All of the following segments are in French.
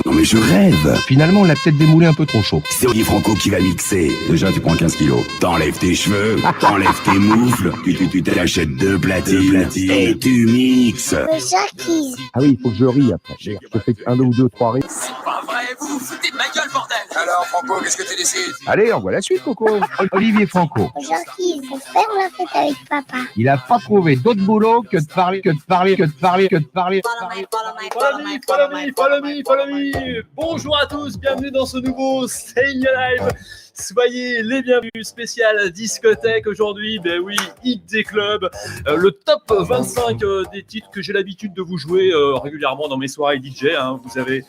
Non mais je rêve. Finalement, on l'a peut-être démoulé un peu trop chaud. C'est Olivier Franco qui va mixer. Déjà, tu prends 15 kilos. T'enlèves tes cheveux, t'enlèves tes moufles, tu t'achètes deux platines et tu mixes. Jackie. Ah oui, il faut que je rie après. Je fais 1, 2 ou 2, 3 rires. C'est pas vrai, vous vous foutez de ma gueule, bordel. Alors, Franco, qu'est-ce que tu décides? Allez, on voit la suite, Coco. Olivier Franco. Jackie, il faut faire la fête avec papa. Il a pas trouvé d'autre boulot que de parler. Follow me. Bonjour à tous, bienvenue dans ce nouveau Staying Alive. Soyez les bienvenus, spécial discothèque aujourd'hui, ben oui, Hit des clubs, le top 25 des titres que j'ai l'habitude de vous jouer régulièrement dans mes soirées DJ, hein. Vous avez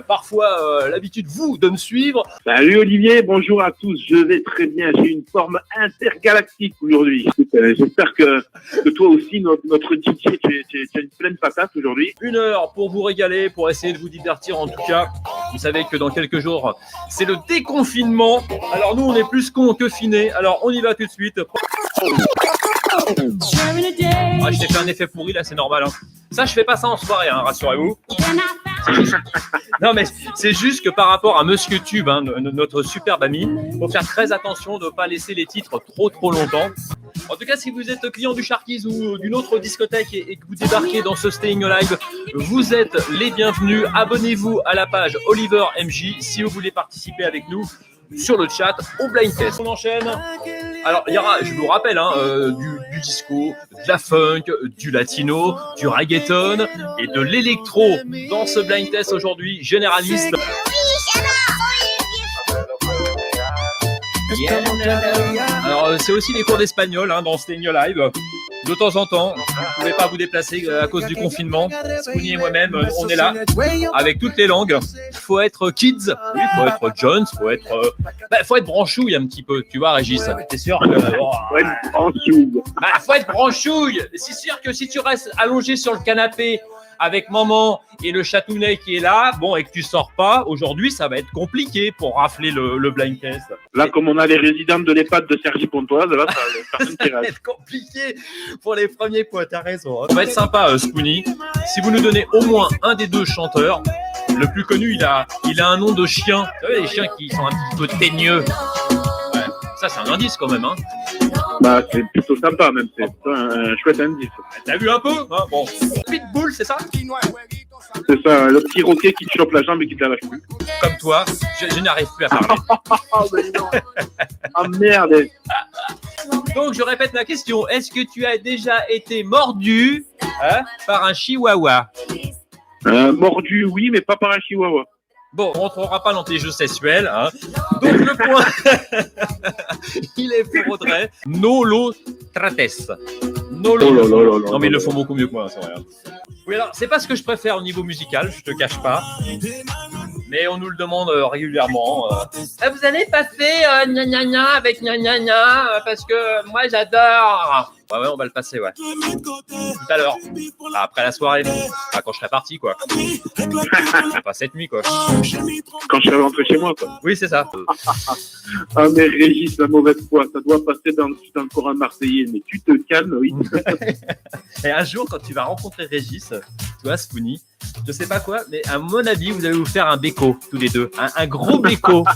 parfois l'habitude, vous, de me suivre. Salut Olivier, bonjour à tous, je vais très bien, j'ai une forme intergalactique aujourd'hui. J'espère que toi aussi, notre DJ, tu as une pleine patate aujourd'hui. 1 heure pour vous régaler, pour essayer de vous divertir en tout cas. Vous savez que dans quelques jours, c'est le déconfinement. Alors nous, on est plus cons que finés. Alors on y va tout de suite. Ah, je t'ai fait un effet pourri là, c'est normal. Hein. Ça, je fais pas ça en soirée, hein, rassurez-vous. Non mais c'est juste que par rapport à Monsieur Tube, hein, notre superbe ami, faut faire très attention de ne pas laisser les titres trop longtemps. En tout cas, si vous êtes client du Sharkies ou d'une autre discothèque et que vous débarquez dans ce Staying Alive, vous êtes les bienvenus. Abonnez-vous à la page Oliver MJ si vous voulez participer avec nous sur le chat au blind test. On enchaîne. Alors, il y aura, je vous rappelle, hein, du disco, de la funk, du latino, du reggaeton et de l'électro dans ce blind test aujourd'hui généraliste. Alors, c'est aussi des cours d'espagnol, hein, dans Staying Alive. De temps en temps, vous ne pouvez pas vous déplacer à cause du confinement. Spoonie et moi-même, on est là avec toutes les langues. Il faut être kids, oui, faut être Jones, faut être branchouille un petit peu, tu vois, Régis. T'es sûr que Faut être branchouille. faut être branchouille. C'est sûr que si tu restes allongé sur le canapé avec maman et le chatounet qui est là, bon, et que tu sors pas, aujourd'hui, ça va être compliqué pour rafler le blind test. Là, comme on a les résidents de l'EHPAD de Cergy-Pontoise, là, ça va être compliqué pour les premiers points, t'as raison. Hein. Ça va être sympa, Spoonie. Si vous nous donnez au moins un des deux chanteurs, le plus connu, il a un nom de chien. Vous savez, les chiens qui sont un petit peu teigneux. Ouais. Ça, c'est un indice quand même, hein. Bah, c'est plutôt sympa même, c'est un chouette indice. T'as vu un peu, hein? Bon. Pitbull, c'est ça? C'est ça, le petit roquet qui te chope la jambe et qui te la lâche plus. Comme toi, je n'arrive plus à parler. Ah merde. Donc, je répète ma question. Est-ce que tu as déjà été mordu, hein, par un chihuahua? Mordu, oui, mais pas par un chihuahua. Bon, on ne rentrera pas dans tes jeux sexuels, hein. Donc le point, il est pour Audrey. Nolo Trates. Nolo. Non mais ils le font beaucoup mieux que moi, c'est vrai. Oui, alors c'est pas ce que je préfère au niveau musical, je te cache pas. Mais on nous le demande régulièrement. Vous allez passer gna gna gna avec gna gna gna parce que moi j'adore. Ouais, on va le passer, ouais. Tout à l'heure. Après la soirée. Quand je serai parti, quoi. Pas cette nuit, quoi. Quand je serai rentré chez moi, quoi. Oui, c'est ça. Ah, mais Régis, la mauvaise foi, ça doit passer dans le Coran marseillais. Mais tu te calmes, oui. Et un jour, quand tu vas rencontrer Régis, tu vois, Spoonie, je sais pas quoi, mais à mon avis, vous allez vous faire un béco, tous les deux. Un gros béco.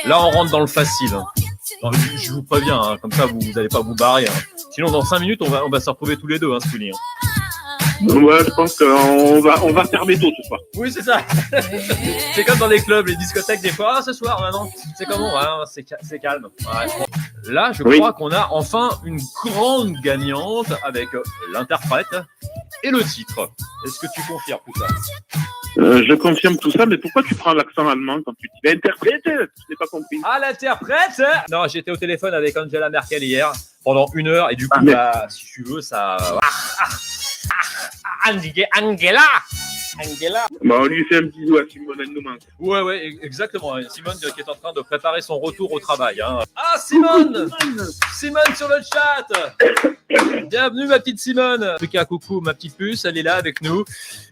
Là, on rentre dans le facile. Non, je vous préviens, hein, comme ça, vous n'allez pas vous barrer. Hein. Sinon, dans 5 minutes, on va se retrouver tous les deux, hein, Spoonie. Ouais, je pense qu'on va fermer tôt ce soir. Oui, c'est ça. C'est comme dans les clubs, les discothèques, des fois. Ah, ce soir, non, c'est comment? Ouais, c'est calme. Ouais. Là, je crois qu'on a enfin une grande gagnante avec l'interprète et le titre. Est-ce que tu confirmes tout ça? Je confirme tout ça, mais pourquoi tu prends l'accent allemand quand tu dis l'interprète? Je n'ai pas compris. Ah, l'interprète? Non, j'étais au téléphone avec Angela Merkel hier pendant 1 heure et du coup, si tu veux, ça... Angela. Bah, on lui fait un bisou à Simone, elle nous manque. Ouais, exactement. Simone qui est en train de préparer son retour au travail. Hein. Ah, Simone sur le chat. Bienvenue, ma petite Simone. En tout cas, coucou, ma petite puce, elle est là avec nous.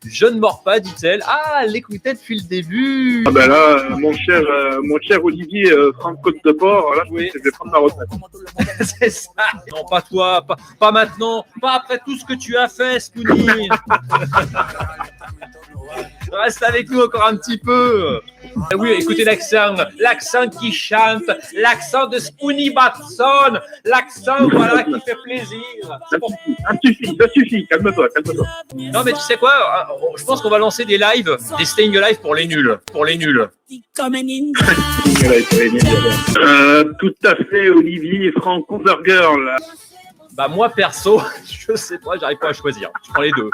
Je ne mords pas, dit-elle. Ah, elle l'écoutait depuis le début. Ah, ben là, mon cher Olivier, Franck Côte de Port, là, oui. Je vais prendre ma retraite. C'est ça. Non, pas toi, pas maintenant, pas après tout ce que tu as fait, Spoonie. Reste avec nous encore un petit peu. Ah oui, écoutez l'accent qui chante, l'accent de Spoonie Batson, l'accent voilà qui fait plaisir. Ça suffit, calme-toi. Non mais tu sais quoi, je pense qu'on va lancer des lives, des staying alive pour les nuls, Tout à fait, Olivier Franco Burger, là. Bah moi perso, je sais pas, j'arrive pas à choisir. Je prends les deux.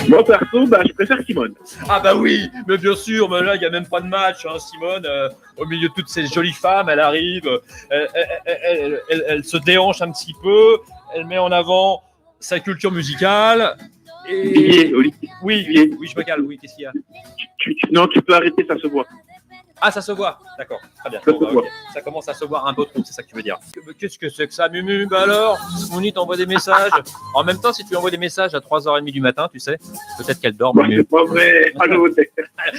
Moi perso, je préfère Simone. Ah bah oui, mais bien sûr, mais là il y a même pas de match, hein, Simone. Au milieu de toutes ces jolies femmes, elle arrive, elle se déhanche un petit peu, elle met en avant sa culture musicale. Et Olivier. Oui, je me calme. Oui, qu'est-ce qu'il y a? Non, tu peux arrêter, ça se voit. Ah, ça se voit. D'accord, très bien. Ça se voit. Ok. Ça commence à se voir un peu trop, c'est ça que tu veux dire. Qu'est-ce que c'est que ça, Mumu? Bah alors, Mouni t'envoie des messages. En même temps, si tu lui envoies des messages à 3h30 du matin, tu sais, peut-être qu'elle dort. Bah, c'est pas vrai.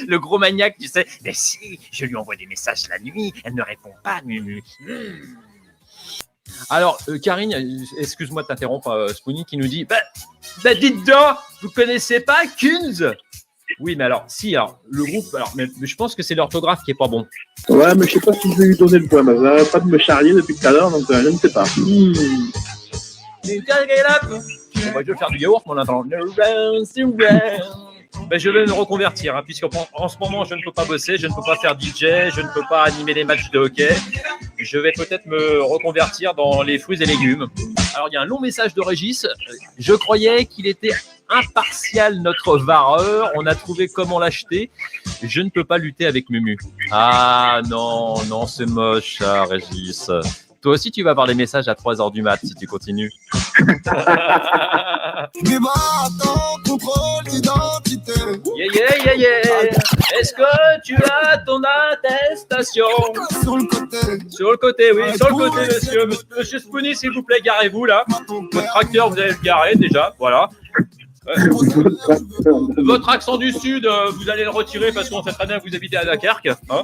Le gros maniaque, tu sais. Mais si, je lui envoie des messages la nuit, elle ne répond pas, Mumu. Alors, Karine, excuse-moi de t'interrompre, Spoonie, qui nous dit bah dites donc, vous connaissez pas Kunz? Oui, mais alors, le groupe, mais je pense que c'est l'orthographe qui est pas bon. Ouais, mais je sais pas si je vais lui donner le point, mais ça va pas de me charrier depuis tout à l'heure, donc je ne sais pas. Bon, bah, je vais faire du yaourt, mon attendant. Ben, je vais me reconvertir, puisqu'en ce moment, je ne peux pas bosser, je ne peux pas faire DJ, je ne peux pas animer des matchs de hockey. Je vais peut-être me reconvertir dans les fruits et légumes. Alors, il y a un long message de Régis. Je croyais qu'il était impartial, notre vareur. On a trouvé comment l'acheter. Je ne peux pas lutter avec Mumu. Ah non, c'est moche, ça, Régis. Toi aussi, tu vas avoir des messages à 3h du mat si tu continues. Yeah. Est-ce que tu as ton attestation? Sur le côté, monsieur. Monsieur Spoonie, s'il vous plaît, garez-vous là. Votre tracteur, vous allez le garer déjà. Voilà. Votre accent du Sud, vous allez le retirer parce qu'on sait très bien que vous habitez à Dunkerque. Hein?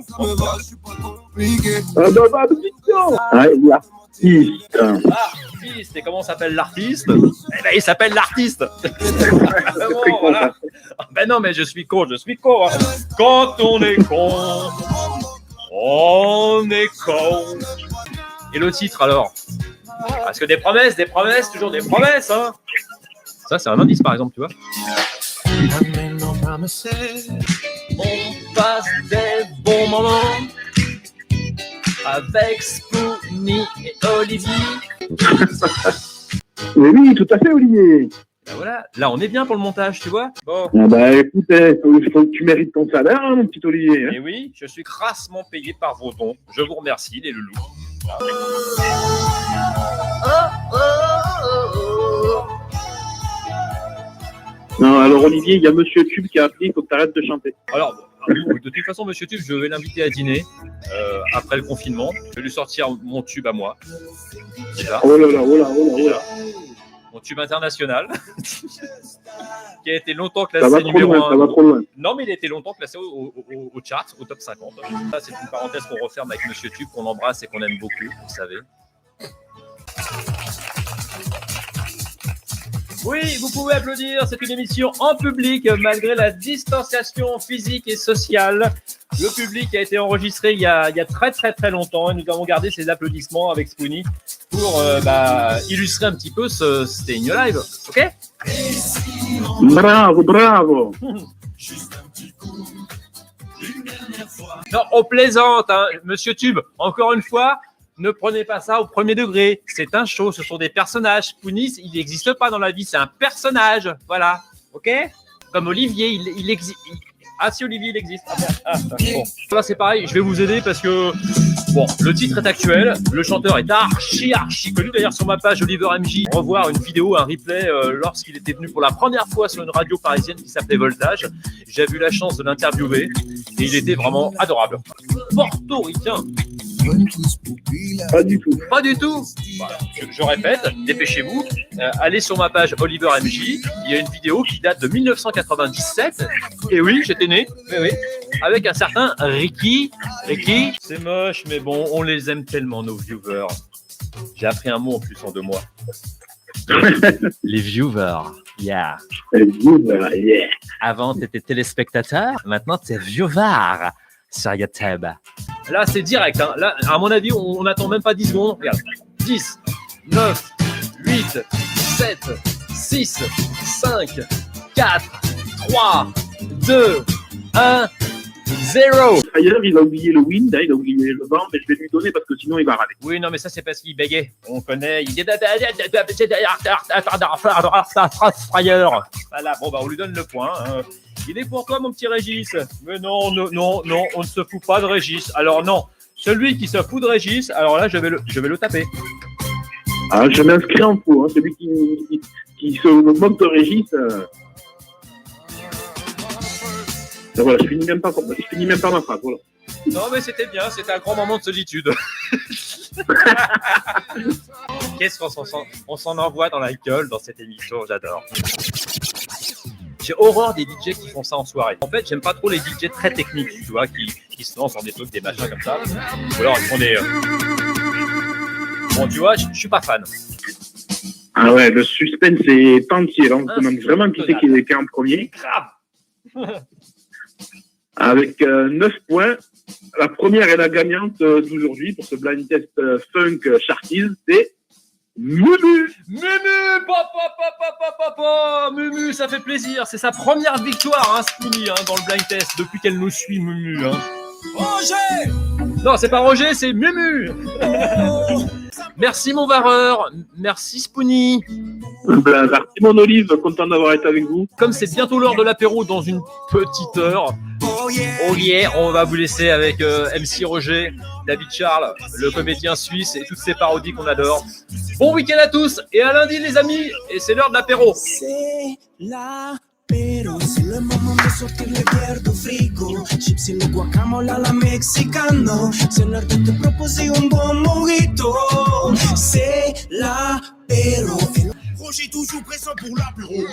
L'artiste, et comment s'appelle l'artiste? Eh ben, il s'appelle l'artiste. Bon, voilà. Ben non, mais je suis con. Hein. Quand on est con, on est con. Et le titre alors? Parce que des promesses, toujours des promesses. Hein. Ça, c'est un indice, par exemple, tu vois. On passe des bons moments avec Spoonie et Olivier. Oui, tout à fait, Olivier. Ben voilà, là, on est bien pour le montage, tu vois. Bon. Ah bah écoute, il faut que tu mérites ton salaire, hein, mon petit Olivier. Hein. Et oui, je suis grassement payé par vos dons. Je vous remercie, les loulous. Non, alors Olivier, il y a Monsieur Tube qui a appelé, il faut que tu arrêtes de chanter. Alors, de toute façon, Monsieur Tube, je vais l'inviter à dîner après le confinement. Je vais lui sortir mon tube à moi. Déjà. Oh là. Mon tube international, qui a été longtemps classé numéro 1. Ça va trop loin. Non, mais il a été longtemps classé au chart, au top 50. Ça, c'est une parenthèse qu'on referme avec Monsieur Tube, qu'on embrasse et qu'on aime beaucoup, vous savez. Oui, vous pouvez applaudir, c'est une émission en public malgré la distanciation physique et sociale. Le public a été enregistré il y a très longtemps et nous avons gardé ces applaudissements avec Spoonie pour illustrer un petit peu ce Staying Live, ok? Bravo. Non, on plaisante, hein. Monsieur Tube, encore une fois, ne prenez pas ça au premier degré. C'est un show, ce sont des personnages. Spoonie, il n'existe pas dans la vie, c'est un personnage. Voilà, ok? Comme Olivier, il existe. Ah, si Olivier, il existe. Bon. Là, c'est pareil, je vais vous aider parce que, bon, le titre est actuel. Le chanteur est archi connu. D'ailleurs, sur ma page Oliver MJ, revoir une vidéo, un replay lorsqu'il était venu pour la première fois sur une radio parisienne qui s'appelait Voltage. J'ai eu la chance de l'interviewer et il était vraiment adorable. Portoricain. Pas du tout. Voilà. Je répète, dépêchez-vous. Allez sur ma page Oliver MJ. Il y a une vidéo qui date de 1997. Et oui, j'étais né. Oui. Avec un certain Ricky. Ricky, c'est moche, mais bon, on les aime tellement, nos viewers. J'ai appris un mot en plus en 2 mois. Les viewers. Yeah. Yeah. Avant, t'étais téléspectateur, maintenant t'es viewvar sur YouTube. Là, c'est direct. Hein. Là, à mon avis, on n'attend même pas 10 secondes. Regarde. 10, 9, 8, 7, 6, 5, 4, 3, 2, 1, 0. D'ailleurs, il a oublié le wind, hein, il a oublié le vent, mais je vais lui donner parce que sinon il va râler. Oui, non, mais ça, c'est parce qu'il bégait. On connaît. Il dit. Voilà, bon, bah, on lui donne le point. Hein. Il est pour toi, mon petit Régis. Mais non, non, non, non, on ne se fout pas de Régis. Alors, non. Celui qui se fout de Régis, alors là, je vais le taper. Ah, je m'inscris en faux, hein, celui qui se moque de Régis. Voilà, je finis même pas ma phrase. Voilà. Non, mais c'était bien, c'était un grand moment de solitude. Qu'est-ce qu'on s'en envoie dans la gueule dans cette émission, j'adore. J'ai horreur des DJ qui font ça en soirée. En fait, j'aime pas trop les DJ très techniques, tu vois, qui se lancent dans des trucs, des machins comme ça. Ou alors ils font des... Bon, tu vois, je suis pas fan. Ah ouais, le suspense est entier, là. On se demande vraiment qui c'est qui est en premier. Grave. Avec 9 points. La première est la gagnante d'aujourd'hui pour ce blind test funk Sharkies, c'est Mumu. Mumu, papa, Mumu, ça fait plaisir. C'est sa première victoire, hein, Spoonie, hein, dans le blind test depuis qu'elle nous suit, Mumu. Hein. Roger! Non, c'est pas Roger, c'est Mumu. Merci mon vareur, merci Spoonie. Ben, merci mon Olive, content d'avoir été avec vous. Comme c'est bientôt l'heure de l'apéro dans une petite heure, oh yeah, on va vous laisser avec MC Roger, David Charles, le comédien suisse et toutes ces parodies qu'on adore. Bon week-end à tous et à lundi les amis, et c'est l'heure de l'apéro. C'est l'apéro, c'est le moment de sortir les bières du frigo, chips et le guacamole à la mexicano, c'est l'heure de te proposer un bon mojito. C'est l'apéro. Roger toujours présent pour l'apéro.